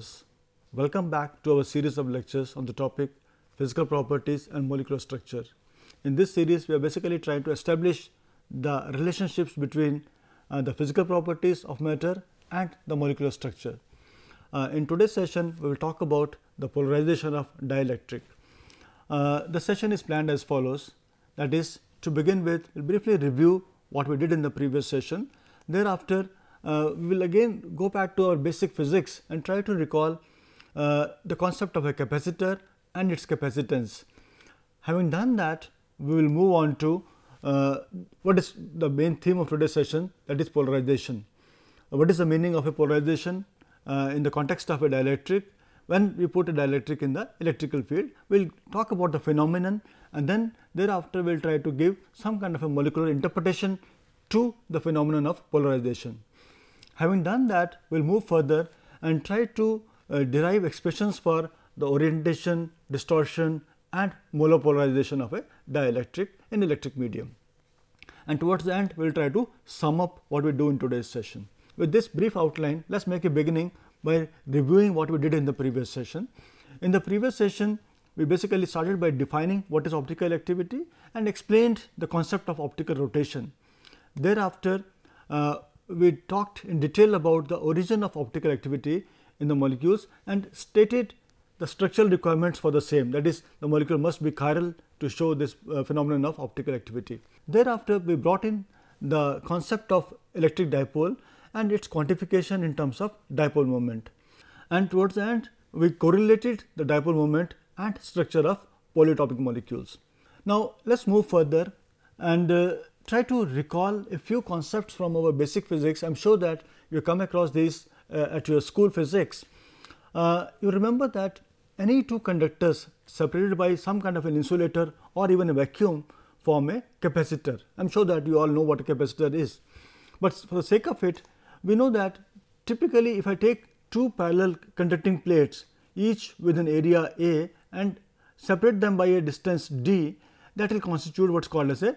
viewers, welcome back to our series of lectures on the topic physical properties and molecular structure. In this series, we are basically trying to establish the relationships between the physical properties of matter and the molecular structure. In today's session, we will talk about the polarization of dielectric. The session is planned as follows, that is, to begin with, we will briefly review what we did in the previous session. Thereafter, we will again go back to our basic physics and try to recall the concept of a capacitor and its capacitance. Having done that, we will move on to what is the main theme of today's session, that is polarization. What is the meaning of a polarization in the context of a dielectric? When we put a dielectric in the electrical field, we will talk about the phenomenon, and then thereafter we will try to give some kind of a molecular interpretation to the phenomenon of polarization. Having done that, we will move further and try to derive expressions for the orientation, distortion and molar polarization of a dielectric in electric medium. And towards the end, we will try to sum up what we do in today's session. With this brief outline, let us make a beginning by reviewing what we did in the previous session. In the previous session, we basically started by defining what is optical activity and explained the concept of optical rotation. Thereafter, we talked in detail about the origin of optical activity in the molecules and stated the structural requirements for the same, that is, the molecule must be chiral to show this phenomenon of optical activity. Thereafter, we brought in the concept of electric dipole and its quantification in terms of dipole moment. And towards the end, we correlated the dipole moment and structure of polyatomic molecules. Now, let us move further and try to recall a few concepts from our basic physics. I am sure that you come across these at your school physics. You remember that any two conductors separated by some kind of an insulator or even a vacuum form a capacitor. I am sure that you all know what a capacitor is, but for the sake of it, we know that typically if I take two parallel conducting plates, each with an area A, and separate them by a distance d, that will constitute what is called as a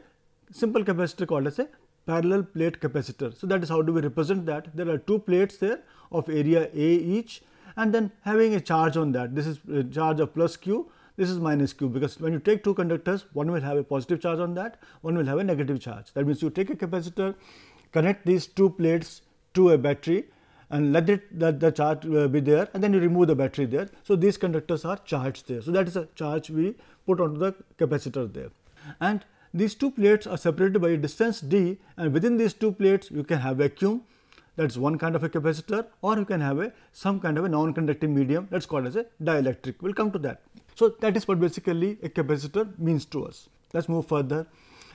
simple capacitor called as a parallel plate capacitor. So, that is how do we represent that? There are two plates there of area A each, and then having a charge on that. This is a charge of plus q, this is minus q, because when you take two conductors, one will have a positive charge on that, one will have a negative charge. That means, you take a capacitor, connect these two plates to a battery and let the charge be there, and then you remove the battery there. So, these conductors are charged there. So, that is a charge we put onto the capacitor there. And these two plates are separated by a distance d, and within these two plates you can have vacuum, that is one kind of a capacitor, or you can have some kind of a non-conducting medium, that is called as a dielectric. We will come to that. So, that is what basically a capacitor means to us. Let us move further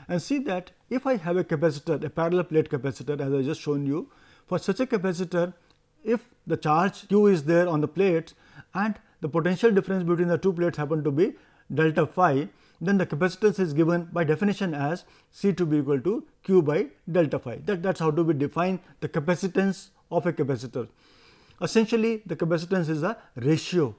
and see that if I have a capacitor, a parallel plate capacitor, as I just shown you, for such a capacitor, if the charge q is there on the plates and the potential difference between the two plates happen to be delta phi, then the capacitance is given by definition as C to be equal to q by delta phi. That is how do we define the capacitance of a capacitor. Essentially, the capacitance is a ratio.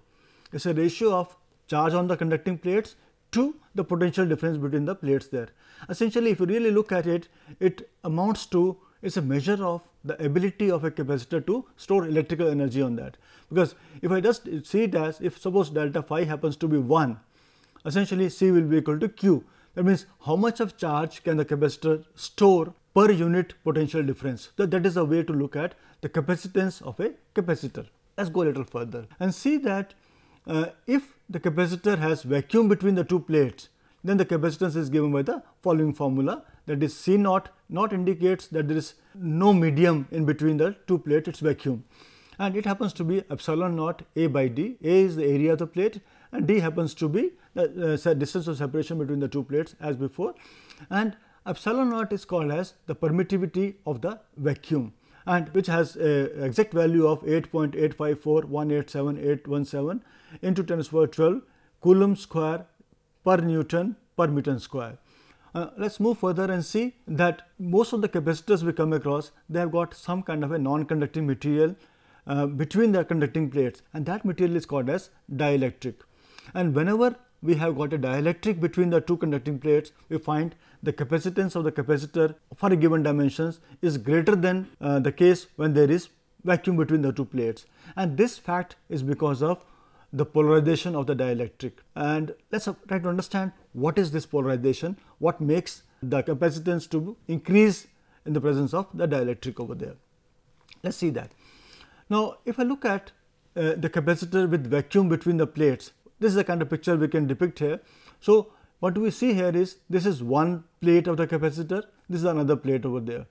It is a ratio of charge on the conducting plates to the potential difference between the plates there. Essentially, if you really look at it, it amounts to, it is a measure of the ability of a capacitor to store electrical energy on that. Because if I just see it as, if suppose delta phi happens to be 1, essentially C will be equal to q. That means, how much of charge can the capacitor store per unit potential difference. That is a way to look at the capacitance of a capacitor. Let us go a little further and see that if the capacitor has vacuum between the two plates, then the capacitance is given by the following formula, that is C naught. Naught indicates that there is no medium in between the two plates, it is vacuum, and it happens to be epsilon naught A by d. A is the area of the plate and d happens to be the distance of separation between the two plates as before, and epsilon naught is called as the permittivity of the vacuum, and which has a exact value of 8.854187 into 10 to the power 12 coulomb square per Newton per meter square. Let us move further and see that most of the capacitors we come across, they have got some kind of a non-conducting material between the conducting plates, and that material is called as dielectric. And whenever we have got a dielectric between the two conducting plates, we find the capacitance of the capacitor for a given dimensions is greater than the case when there is vacuum between the two plates, and this fact is because of the polarization of the dielectric. And let us try to understand what is this polarization, what makes the capacitance to increase in the presence of the dielectric over there. Let us see that. Now, if I look at the capacitor with vacuum between the plates, this is the kind of picture we can depict here. So, what we see here is this is one plate of the capacitor, this is another plate over there,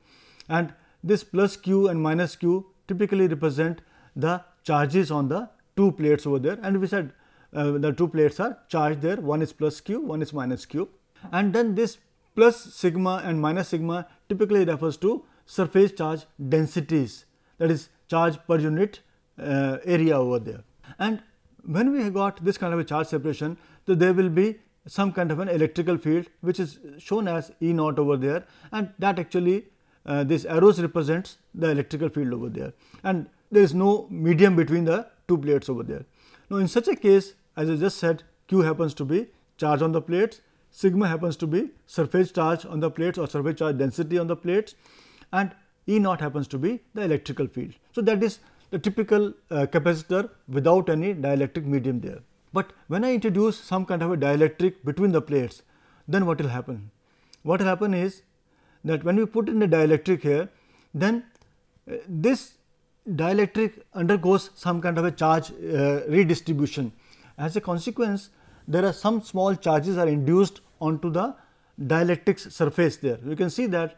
and this plus q and minus q typically represent the charges on the two plates over there, and we said the two plates are charged there, one is plus q, one is minus q, and then this plus sigma and minus sigma typically refers to surface charge densities, that is charge per unit area over there. And when we have got this kind of a charge separation, so there will be some kind of an electrical field which is shown as E naught over there, and that actually this arrows represents the electrical field over there, and there is no medium between the two plates over there. Now, in such a case, as I just said, Q happens to be charge on the plates, sigma happens to be surface charge on the plates or surface charge density on the plates, and E naught happens to be the electrical field. So, that is the typical capacitor without any dielectric medium there. But when I introduce some kind of a dielectric between the plates, then what will happen? What will happen is that when we put in the dielectric here, then this dielectric undergoes some kind of a charge redistribution. As a consequence, there are some small charges are induced onto the dielectric's surface there. You can see that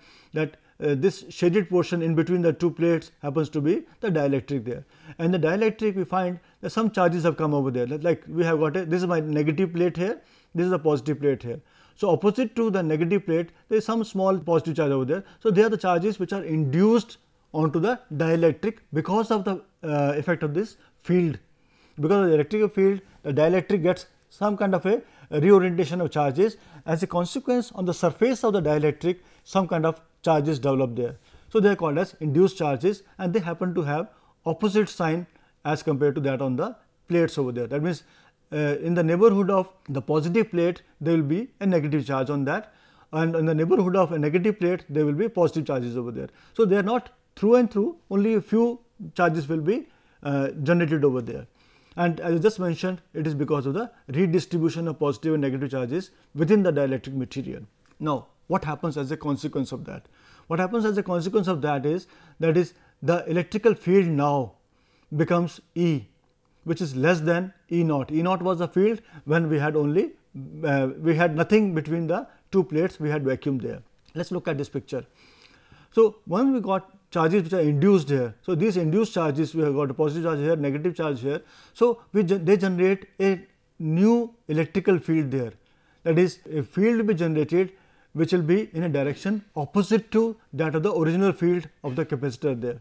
this shaded portion in between the two plates happens to be the dielectric there, and the dielectric we find that some charges have come over there, like we have got this is my negative plate here, this is the positive plate here. So, opposite to the negative plate there is some small positive charge over there. So, they are the charges which are induced onto the dielectric because of the effect of this field. Because of the electrical field, the dielectric gets some kind of a reorientation of charges. As a consequence, on the surface of the dielectric some kind of charges develop there. So, they are called as induced charges, and they happen to have opposite sign as compared to that on the plates over there. That means, in the neighborhood of the positive plate there will be a negative charge on that, and in the neighborhood of a negative plate there will be positive charges over there. So, they are not through and through, only a few charges will be generated over there, and as I just mentioned, it is because of the redistribution of positive and negative charges within the dielectric material. Now, what happens as a consequence of that? What happens as a consequence of that is the electrical field now becomes E, which is less than E naught. E naught was the field when we had only we had nothing between the two plates, we had vacuum there. Let us look at this picture. So, once we got charges which are induced here, so these induced charges, we have got a positive charge here, negative charge here. So, they generate a new electrical field there, that is a field will be generated which will be in a direction opposite to that of the original field of the capacitor there.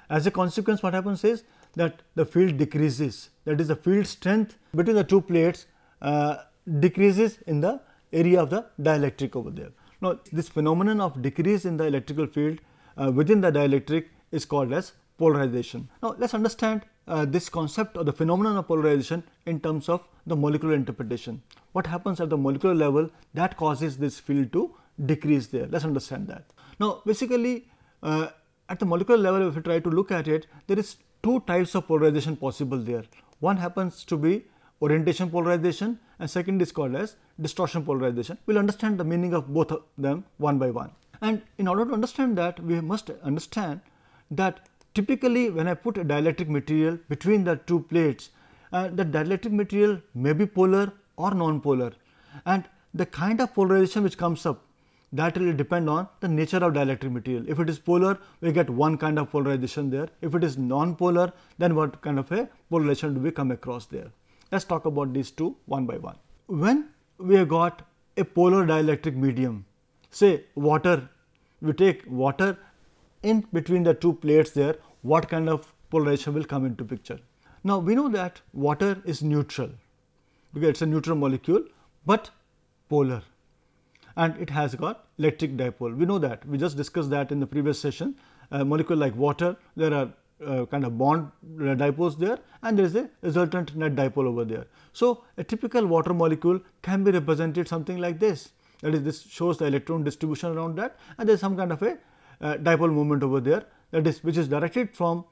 As a consequence, what happens is that the field decreases, that is the field strength between the two plates decreases in the area of the dielectric over there. Now, this phenomenon of decrease in the electrical field within the dielectric is called as polarization. Now, let us understand this concept or the phenomenon of polarization in terms of the molecular interpretation. What happens at the molecular level that causes this field to decrease there? Let us understand that. Now, basically at the molecular level, if we try to look at it, there is two types of polarization possible there. One happens to be orientation polarization, and second is called as distortion polarization. We will understand the meaning of both of them one by one. And in order to understand that, we must understand that typically when I put a dielectric material between the two plates, the dielectric material may be polar or non-polar, and the kind of polarization which comes up, that will depend on the nature of dielectric material. If it is polar, we get one kind of polarization there. If it is non-polar, then what kind of a polarization do we come across there? Let us talk about these two one by one. When we have got a polar dielectric medium, say water, we take water in between the two plates there, what kind of polarization will come into picture? Now, we know that water is neutral because it is a neutral molecule, but polar, and it has got electric dipole. We know that, we just discussed that in the previous session. A molecule like water, there are kind of bond dipoles there, and there is a resultant net dipole over there. So, a typical water molecule can be represented something like this, that is, this shows the electron distribution around that, and there is some kind of a dipole moment over there, that is, which is directed from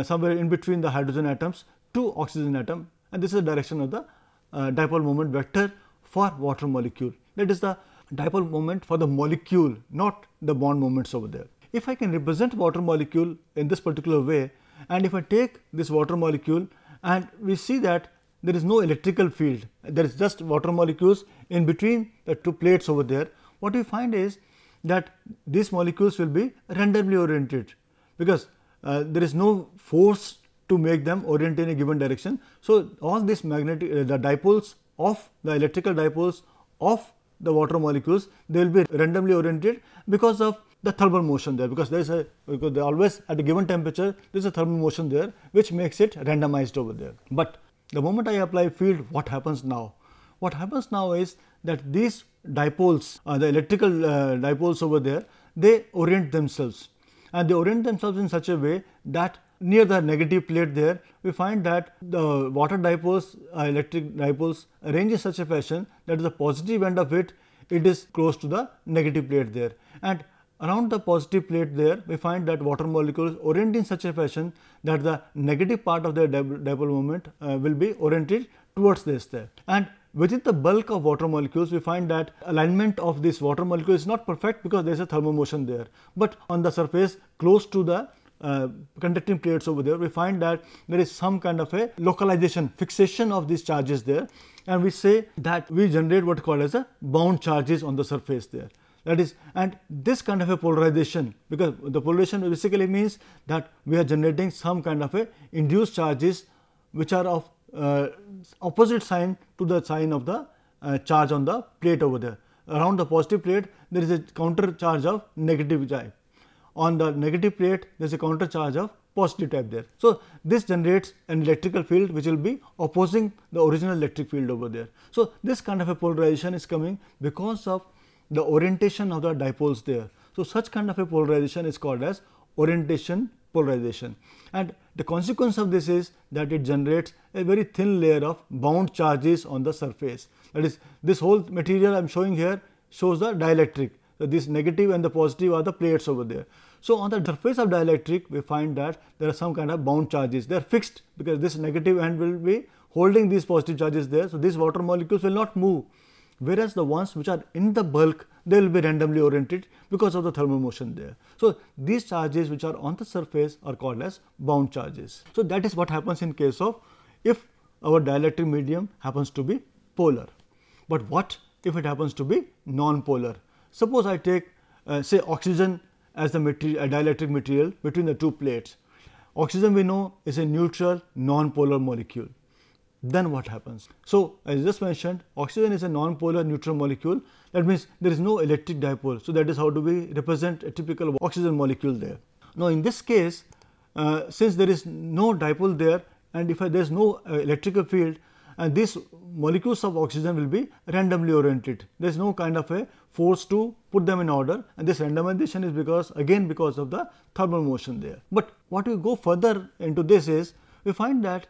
somewhere in between the hydrogen atoms to oxygen atom, and this is the direction of the dipole moment vector for water molecule. That is the dipole moment for the molecule, not the bond moments over there. If I can represent water molecule in this particular way, and if I take this water molecule and we see that there is no electrical field, there is just water molecules in between the two plates over there, what we find is that these molecules will be randomly oriented, because there is no force to make them orient in a given direction. So, all these magnetic the dipoles of the electrical dipoles of the water molecules, they will be randomly oriented because of the thermal motion there, because there is because they always at a given temperature there is a thermal motion there which makes it randomized over there. But the moment I apply field, what happens now? What happens now is that these dipoles, the electrical dipoles over there, they orient themselves, and they orient themselves in such a way that near the negative plate there, we find that the water dipoles, electric dipoles arrange in such a fashion that the positive end of it is close to the negative plate there, and around the positive plate there we find that water molecules orient in such a fashion that the negative part of the dipole moment will be oriented towards this there. And within the bulk of water molecules, we find that alignment of this water molecule is not perfect because there is a thermal motion there, but on the surface close to the conducting plates over there, we find that there is some kind of a localization, fixation of these charges there, and we say that we generate what is called as a bound charges on the surface there. That is, and this kind of a polarization, because the polarization basically means that we are generating some kind of a induced charges which are of opposite sign to the sign of the charge on the plate over there. Around the positive plate there is a counter charge of negative type. On the negative plate there is a counter charge of positive type there. So, this generates an electrical field which will be opposing the original electric field over there. So, this kind of a polarization is coming because of the orientation of the dipoles there. So, such kind of a polarization is called as orientation polarization, and the consequence of this is that it generates a very thin layer of bound charges on the surface. That is, this whole material I am showing here shows the dielectric. So, this negative and the positive are the plates over there. So, on the surface of dielectric we find that there are some kind of bound charges, they are fixed because this negative end will be holding these positive charges there. So, these water molecules will not move, whereas the ones which are in the bulk, they will be randomly oriented because of the thermal motion there. So, these charges which are on the surface are called as bound charges. So, that is what happens in case of if our dielectric medium happens to be polar. But what if it happens to be non-polar? Suppose I take say oxygen as the material, a dielectric material between the two plates. Oxygen we know is a neutral non-polar molecule. Then what happens? So, as just mentioned, oxygen is a non-polar neutral molecule, that means there is no electric dipole. So, that is how do we represent a typical oxygen molecule there. Now, in this case, since there is no dipole there and if there is no electrical field, and these molecules of oxygen will be randomly oriented. There is no kind of a force to put them in order, and this randomization is because of the thermal motion there. But what we go further into this is we find that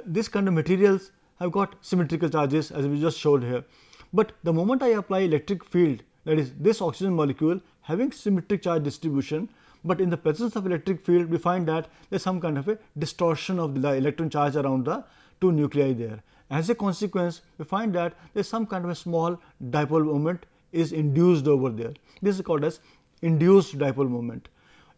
this kind of materials have got symmetrical charges as we just showed here. But the moment I apply electric field, that is this oxygen molecule having symmetric charge distribution, but in the presence of electric field we find that there is some kind of a distortion of the electron charge around the two nuclei there. As a consequence, we find that there is some kind of a small dipole moment is induced over there. This is called as induced dipole moment.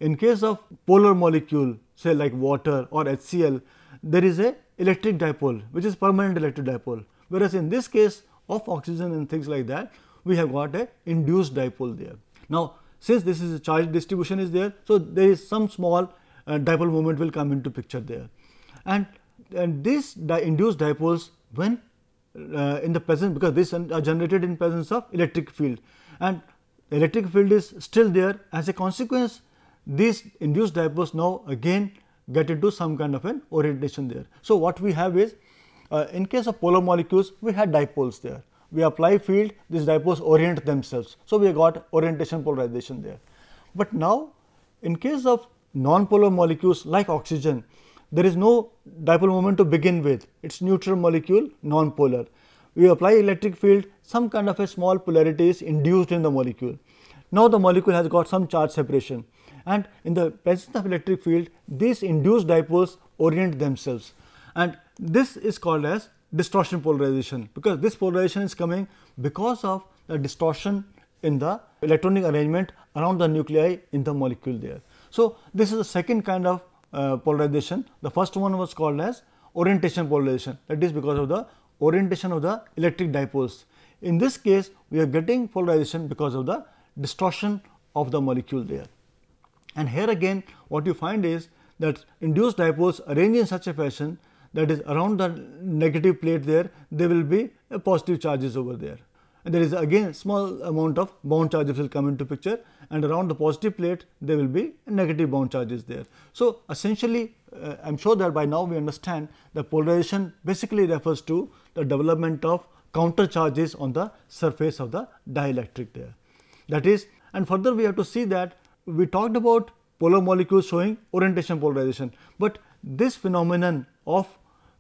In case of polar molecule, say like water or HCl, there is a electric dipole which is permanent electric dipole, whereas in this case of oxygen and things like that, we have got a induced dipole there. Now, since this is a charge distribution is there, so there is some small dipole moment will come into picture there, and these induced dipoles when in the presence, because these are generated in presence of electric field and electric field is still there, as a consequence these induced dipoles now again get into some kind of an orientation there. So, what we have is in case of polar molecules we had dipoles there, we apply field, these dipoles orient themselves. So, we have got orientation polarization there. But now in case of non-polar molecules like oxygen, there is no dipole moment to begin with, it is neutral molecule, non-polar. We apply electric field, some kind of a small polarity is induced in the molecule. Now, the molecule has got some charge separation, and in the presence of electric field these induced dipoles orient themselves, and this is called as distortion polarization, because this polarization is coming because of the distortion in the electronic arrangement around the nuclei in the molecule there. So, this is the second kind of polarization. The first one was called as orientation polarization, that is because of the orientation of the electric dipoles. In this case we are getting polarization because of the distortion of the molecule there. And here again what you find is that induced dipoles arrange in such a fashion that is around the negative plate there, there will be positive charges over there, and there is again small amount of bound charges will come into picture, and around the positive plate there will be negative bound charges there. So, essentially I am sure that by now we understand the polarization basically refers to the development of counter charges on the surface of the dielectric there. That is, and further we have to see that we talked about polar molecules showing orientation polarization, but this phenomenon of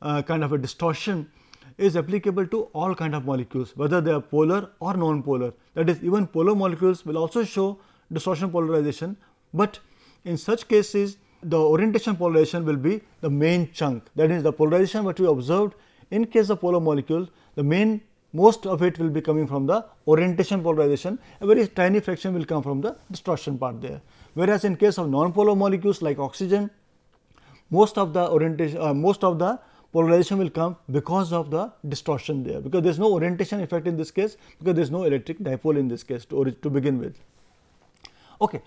kind of a distortion is applicable to all kind of molecules, whether they are polar or non-polar. That is, even polar molecules will also show distortion polarization, but in such cases the orientation polarization will be the main chunk. That is, the polarization what we observed in case of polar molecules, the most of it will be coming from the orientation polarization, a very tiny fraction will come from the distortion part there. Whereas, in case of non-polar molecules like oxygen, most of the orientation most of the polarization will come because of the distortion there, because there is no orientation effect in this case, because there is no electric dipole in this case to begin with. Okay.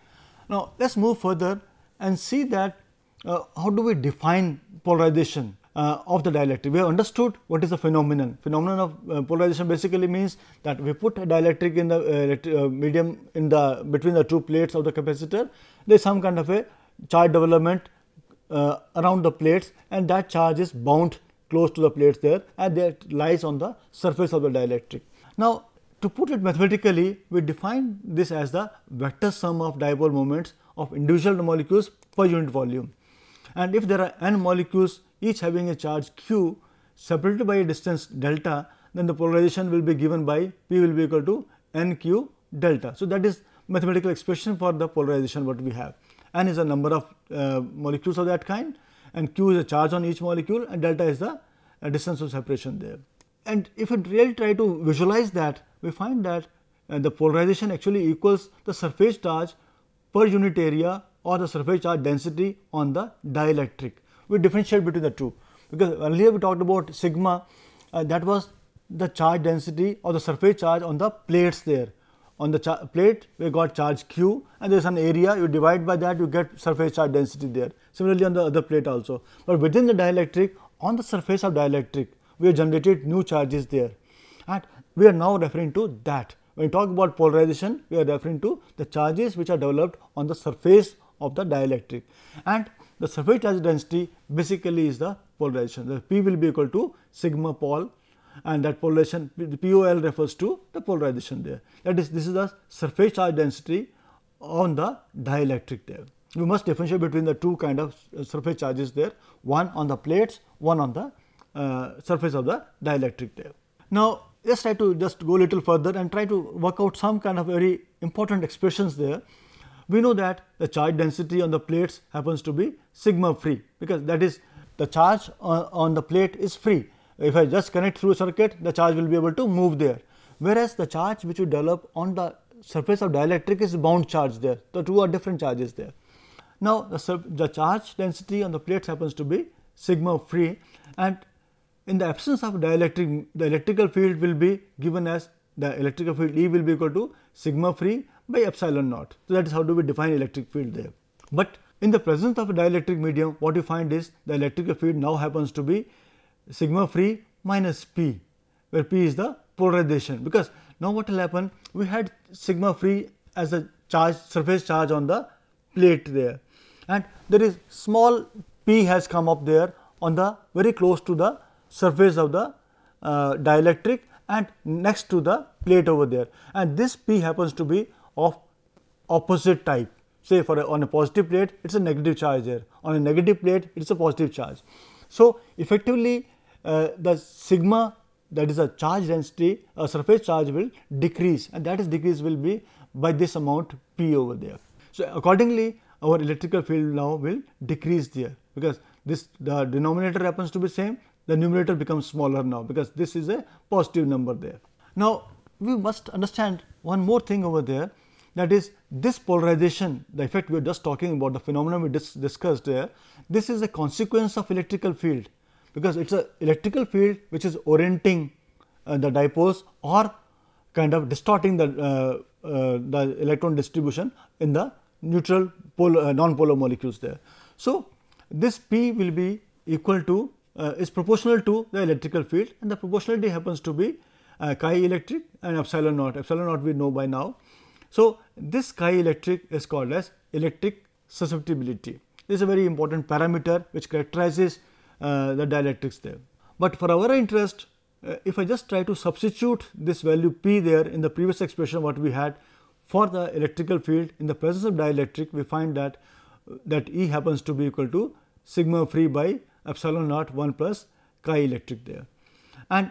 Now, let us move further and see that how do we define polarization of the dielectric. We have understood what is the phenomenon. Phenomenon of polarization basically means that we put a dielectric in the medium in the between the two plates of the capacitor, there is some kind of a charge development around the plates, and that charge is bound close to the plates there, and that lies on the surface of the dielectric. Now, to put it mathematically, we define this as the vector sum of dipole moments of individual molecules per unit volume. And if there are n molecules each having a charge q separated by a distance delta, then the polarization will be given by P will be equal to n q delta. So, that is mathematical expression for the polarization what we have. N is a number of molecules of that kind, and q is a charge on each molecule, and delta is the distance of separation there. And if we really try to visualize that, we find that the polarization actually equals the surface charge per unit area or the surface charge density on the dielectric. We differentiate between the two, because earlier we talked about sigma, that was the charge density or the surface charge on the plates there. On the plate we got charge q, and there is an area, you divide by that, you get surface charge density there. Similarly, on the other plate also, but within the dielectric, on the surface of dielectric we have generated new charges there, and we are now referring to that. When we talk about polarization, we are referring to the charges which are developed on the surface of the dielectric, and the surface charge density basically is the polarization. The P will be equal to sigma pol, and that polarization, the POL refers to the polarization there. That is, this is the surface charge density on the dielectric there. We must differentiate between the two kind of surface charges there, one on the plates, one on the surface of the dielectric there. Now, let us try to just go a little further and try to work out some kind of very important expressions there. We know that the charge density on the plates happens to be sigma free, because that is the charge on the plate is free. If I just connect through a circuit, the charge will be able to move there, whereas the charge which we develop on the surface of dielectric is bound charge there. The two are different charges there. Now, the charge density on the plates happens to be sigma free, and in the absence of dielectric, the electrical field will be given as the electrical field E will be equal to sigma free by epsilon naught. So, that is how do we define electric field there. But in the presence of a dielectric medium, what you find is the electrical field now happens to be sigma free minus P, where P is the polarization, because now what will happen, we had sigma free as a charge, surface charge on the plate there, and there is small P has come up there on the very close to the surface of the dielectric and next to the plate over there, and this P happens to be of opposite type. Say on a positive plate it is a negative charge there, on a negative plate it is a positive charge. So, effectively the sigma, that is a charge density, surface charge will decrease, and that is decrease will be by this amount P over there. So, accordingly our electrical field now will decrease there, because this the denominator happens to be same, the numerator becomes smaller now, because this is a positive number there. Now, we must understand one more thing over there, that is this polarization, the effect we are just talking about, the phenomenon we discussed there, this is a consequence of electrical field, because it is a electrical field which is orienting the dipoles or kind of distorting the electron distribution in the neutral non-polar molecules there. So, this P will be equal to is proportional to the electrical field, and the proportionality happens to be chi electric and epsilon naught. Epsilon naught we know by now. So, this chi electric is called as electric susceptibility. This is a very important parameter which characterizes the dielectrics there. But for our interest, if I just try to substitute this value P there in the previous expression what we had for the electrical field, in the presence of dielectric, we find that E happens to be equal to sigma free by epsilon naught 1 plus chi electric there. And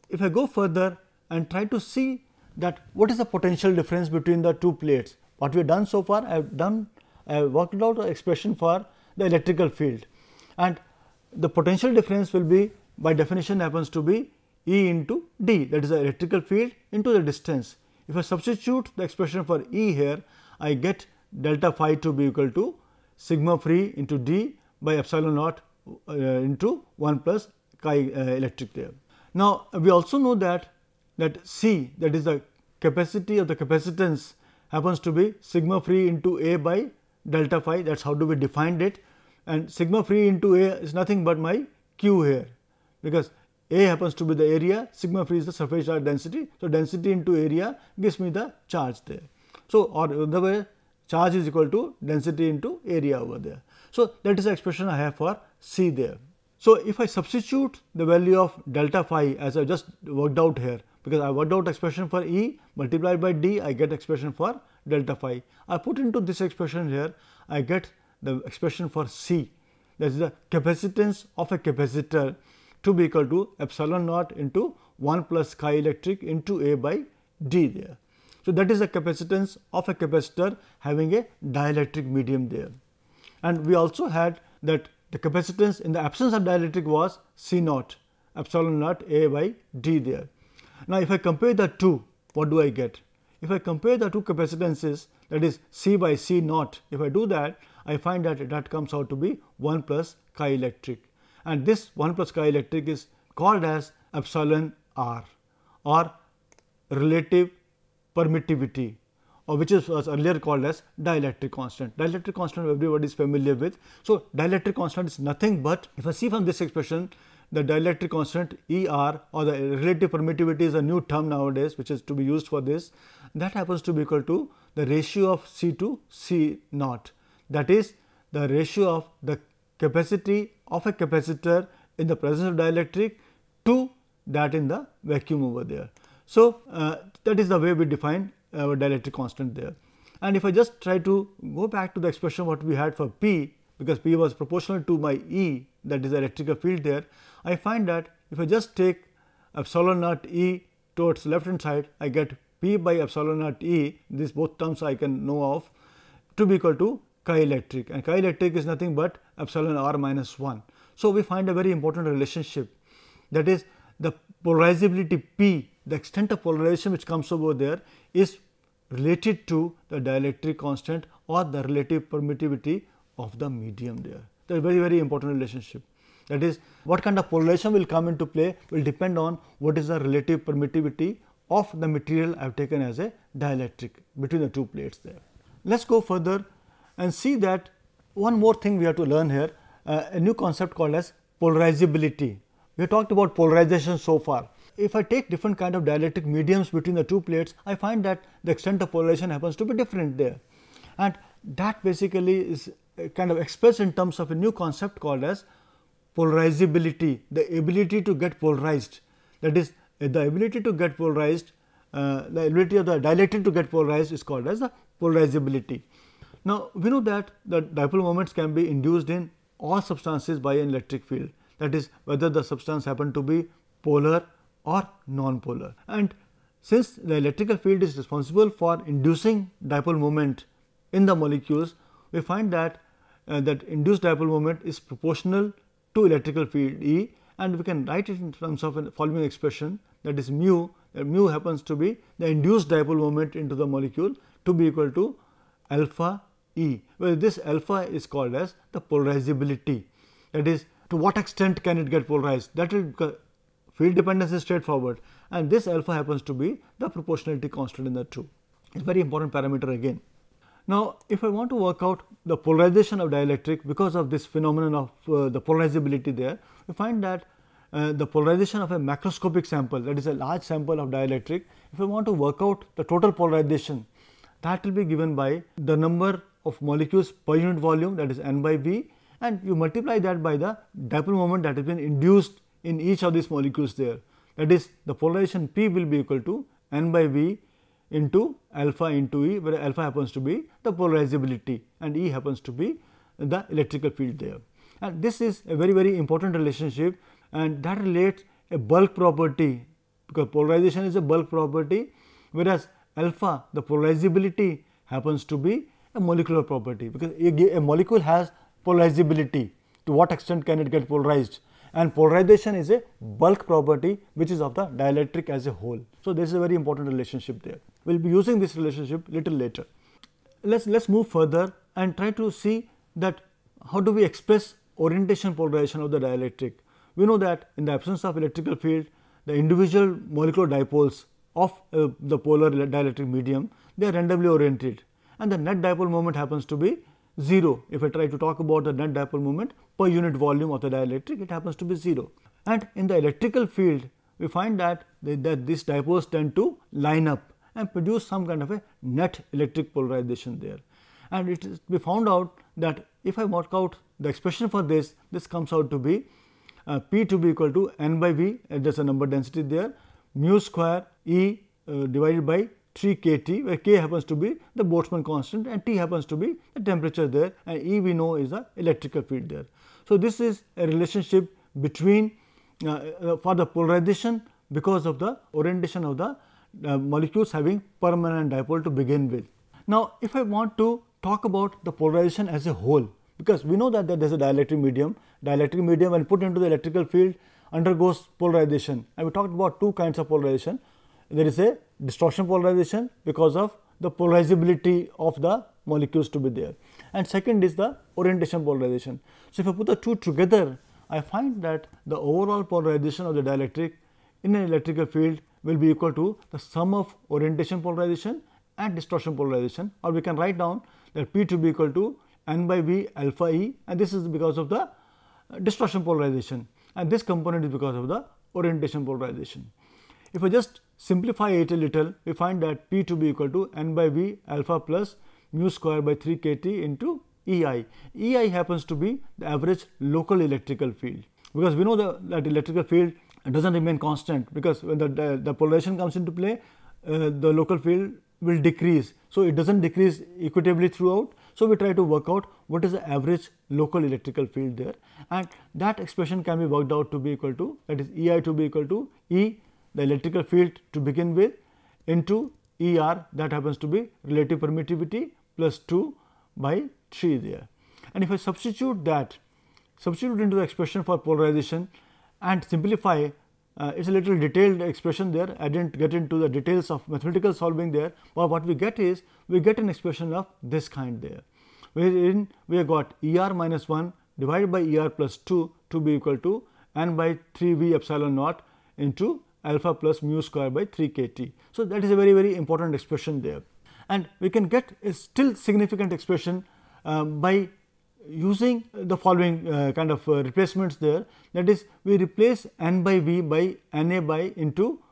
if I go further and try to see that what is the potential difference between the two plates, what we have done so far, I have worked out an expression for the electrical field, and the potential difference will be, by definition, happens to be E into D, that is the electrical field into the distance. If I substitute the expression for E here, I get delta phi to be equal to sigma free into D by epsilon naught into 1 plus chi electric there. Now, we also know that C, that is the capacity of the capacitance, happens to be sigma free into A by delta phi, that is how do we define it, and sigma free into A is nothing but my Q here, because A happens to be the area, sigma free is the surface charge density. So, density into area gives me the charge there. So, or the way charge is equal to density into area over there. So, that is the expression I have for C there. So, if I substitute the value of delta phi as I just worked out here, because I worked out expression for E multiplied by D, I get expression for delta phi. I put into this expression here, I get the expression for C, that is the capacitance of a capacitor to be equal to epsilon naught into 1 plus chi electric into A by D there. So, that is the capacitance of a capacitor having a dielectric medium there. And we also had that the capacitance in the absence of dielectric was C naught, epsilon naught A by D there. Now, if I compare the two, what do I get? If I compare the two capacitances, that is C by C naught, if I do that, I find that comes out to be 1 plus chi electric, and this 1 plus chi electric is called as epsilon R, or relative permittivity, or which was earlier called as dielectric constant. Dielectric constant everybody is familiar with. So, dielectric constant is nothing but, if I see from this expression, the dielectric constant E R, or the relative permittivity, is a new term nowadays which is to be used for this, that happens to be equal to the ratio of C to C naught, that is the ratio of the capacity of a capacitor in the presence of dielectric to that in the vacuum over there. So, that is the way we define our dielectric constant there. And if I just try to go back to the expression what we had for P, because P was proportional to my E, that is the electrical field there, I find that if I just take epsilon naught E towards left hand side, I get P by epsilon naught E, these both terms I can know of, to be equal to chi electric, and chi electric is nothing but epsilon R minus 1. So, we find a very important relationship, that is the polarizability P, the extent of polarization which comes over there is related to the dielectric constant or the relative permittivity of the medium there. That is a very, very important relationship. That is, what kind of polarization will come into play will depend on what is the relative permittivity of the material I have taken as a dielectric between the two plates there. Let us go further and see that one more thing we have to learn here, a new concept called as polarizability. We have talked about polarization so far. If I take different kind of dielectric mediums between the two plates, I find that the extent of polarization happens to be different there, and that basically is kind of expressed in terms of a new concept called as polarizability, the ability to get polarized. That is, the ability to get polarized, the ability of the dielectric to get polarized is called as the polarizability. Now, we know that the dipole moments can be induced in all substances by an electric field, that is, whether the substance happen to be polar or non-polar. And since the electrical field is responsible for inducing dipole moment in the molecules, we find that that induced dipole moment is proportional to electrical field E, and we can write it in terms of the following expression, that is mu. Mu happens to be the induced dipole moment into the molecule to be equal to alpha E, where this alpha is called as the polarizability. That is, to what extent can it get polarized? That will, field dependence is straightforward, and this alpha happens to be the proportionality constant in the two. It's a very important parameter again. Now, if I want to work out the polarization of dielectric because of this phenomenon of the polarizability there, we find that the polarization of a macroscopic sample, that is a large sample of dielectric, if I want to work out the total polarization, that will be given by the number of molecules per unit volume, that is n by V, and you multiply that by the dipole moment that has been induced in each of these molecules there. That is, the polarization P will be equal to n by V into alpha into E, where alpha happens to be the polarizability and E happens to be the electrical field there. And this is a very important relationship, and that relates a bulk property, because polarization is a bulk property, whereas alpha, the polarizability, happens to be a molecular property, because a molecule has polarizability. To what extent can it get polarized? And polarization is a bulk property which is of the dielectric as a whole. So, this is a very important relationship there. We will be using this relationship little later. Let's move further and try to see that how do we express orientation polarization of the dielectric. We know that in the absence of electrical field, the individual molecular dipoles of the polar dielectric medium, they are randomly oriented, and the net dipole moment happens to be 0. If I try to talk about the net dipole moment per unit volume of the dielectric, it happens to be 0. And in the electrical field, we find that these dipoles tend to line up and produce some kind of a net electric polarization there. And it is we found out that if I work out the expression for this, this comes out to be P to be equal to n by V, there is a number density there, mu square E divided by 3 kT, where K happens to be the Boltzmann constant and T happens to be the temperature there, and E we know is the electrical field there. So, this is a relationship between for the polarization because of the orientation of the molecules having permanent dipole to begin with. Now, if I want to talk about the polarization as a whole, because we know that there is a dielectric medium when put into the electrical field undergoes polarization, and we talked about two kinds of polarization. There is a distortion polarization because of the polarizability of the molecules to be there, and second is the orientation polarization. So, if I put the two together, I find that the overall polarization of the dielectric in an electrical field will be equal to the sum of orientation polarization and distortion polarization, or we can write down that P to be equal to n by V alpha E, and this is because of the distortion polarization, and this component is because of the orientation polarization. If I just simplify it a little, we find that P to be equal to n by V alpha plus mu square by 3 kT into EI. EI happens to be the average local electrical field, because we know that electrical field does not remain constant, because when the polarization comes into play, the local field will decrease. So, it does not decrease equitably throughout. So, we try to work out what is the average local electrical field there, and that expression can be worked out to be equal to, that is EI to be equal to E, the electrical field to begin with, into ER, that happens to be relative permittivity, plus 2 by 3 there. And if I substitute into the expression for polarization and simplify, it is a little detailed expression there. I did not get into the details of mathematical solving there, but what we get is, we get an expression of this kind there, wherein we have got ER minus 1 divided by ER plus 2 to be equal to n by 3 V epsilon naught into alpha plus mu square by 3 kT. So, that is a very important expression there, and we can get a still significant expression by using the following kind of replacements there, that is, we replace n by V by Na by into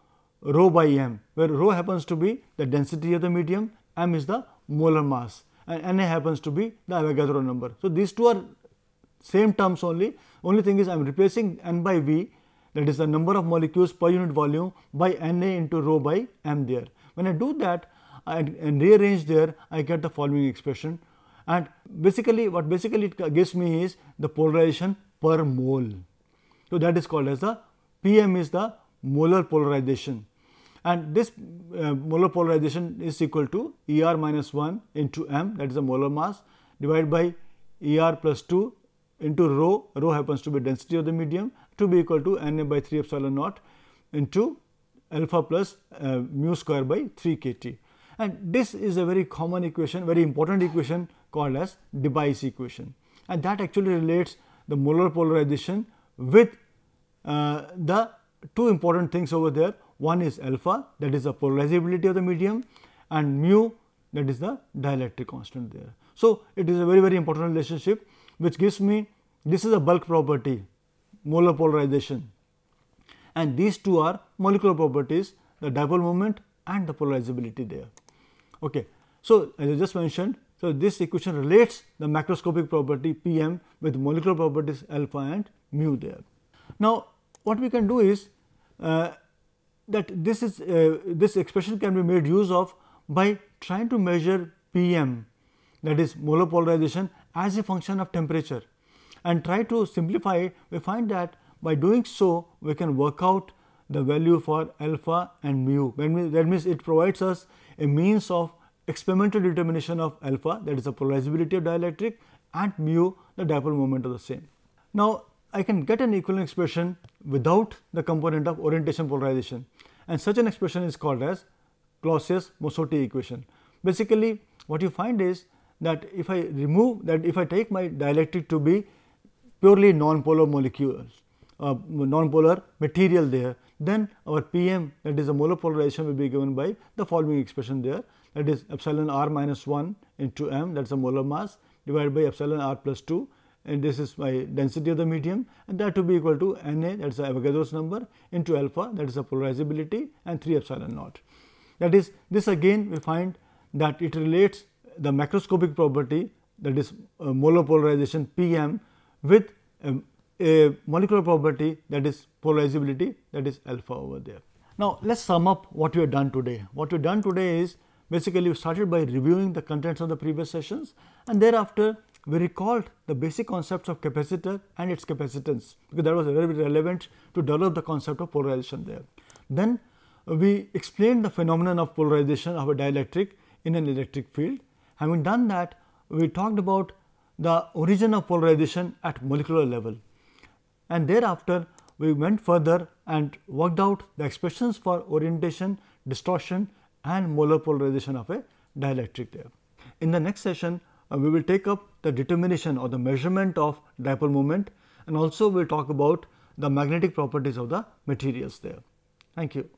rho by m, where rho happens to be the density of the medium, m is the molar mass, and Na happens to be the Avogadro number. So, these two are same terms only thing is I am replacing n by V, that is the number of molecules per unit volume, by Na into rho by m there. When I do that and rearrange there, I get the following expression, and basically what it gives me is the polarization per mole. So, that is called as the PM is the molar polarization, and this molar polarization is equal to ER minus 1 into m, that is the molar mass, divided by Er plus 2 into rho happens to be density of the medium, to be equal to Na by 3 epsilon naught into alpha plus mu square by 3 kT. And this is a very common equation, very important equation called as Debye equation, and that actually relates the molar polarization with the two important things over there. One is alpha, that is the polarizability of the medium, and mu, that is the dielectric constant there. So, it is a very important relationship which gives me, this is a bulk property, molar polarization, and these two are molecular properties, the dipole moment and the polarizability there. Okay. So, as I just mentioned, so this equation relates the macroscopic property Pm with molecular properties alpha and mu there. Now, what we can do is that this expression can be made use of by trying to measure Pm, that is molar polarization, as a function of temperature, and try to simplify it. We find that by doing so we can work out the value for alpha and mu. That means it provides us a means of experimental determination of alpha, that is the polarizability of dielectric, and mu, the dipole moment of the same. Now, I can get an equivalent expression without the component of orientation polarization, and such an expression is called as Clausius-Mosotty equation. Basically, what you find is that if I take my dielectric to be purely non-polar molecules, non-polar material there, then our Pm, that is the molar polarization, will be given by the following expression there, that is epsilon r minus 1 into m, that is the molar mass, divided by epsilon r plus 2, and this is my density of the medium, and that to be equal to Na, that is the Avogadro's number, into alpha, that is the polarizability, and 3 epsilon naught. That is, this again we find that it relates the macroscopic property, that is molar polarization Pm, with a molecular property, that is polarizability, that is alpha over there. Now, let us sum up what we have done today. What we have done today is basically we started by reviewing the contents of the previous sessions, and thereafter we recalled the basic concepts of capacitor and its capacitance, because that was very relevant to develop the concept of polarization there. Then we explained the phenomenon of polarization of a dielectric in an electric field. Having done that, we talked about the origin of polarization at molecular level, and thereafter we went further and worked out the expressions for orientation, distortion, and molar polarization of a dielectric there. In the next session, we will take up the determination or the measurement of dipole moment, and also we will talk about the magnetic properties of the materials there. Thank you.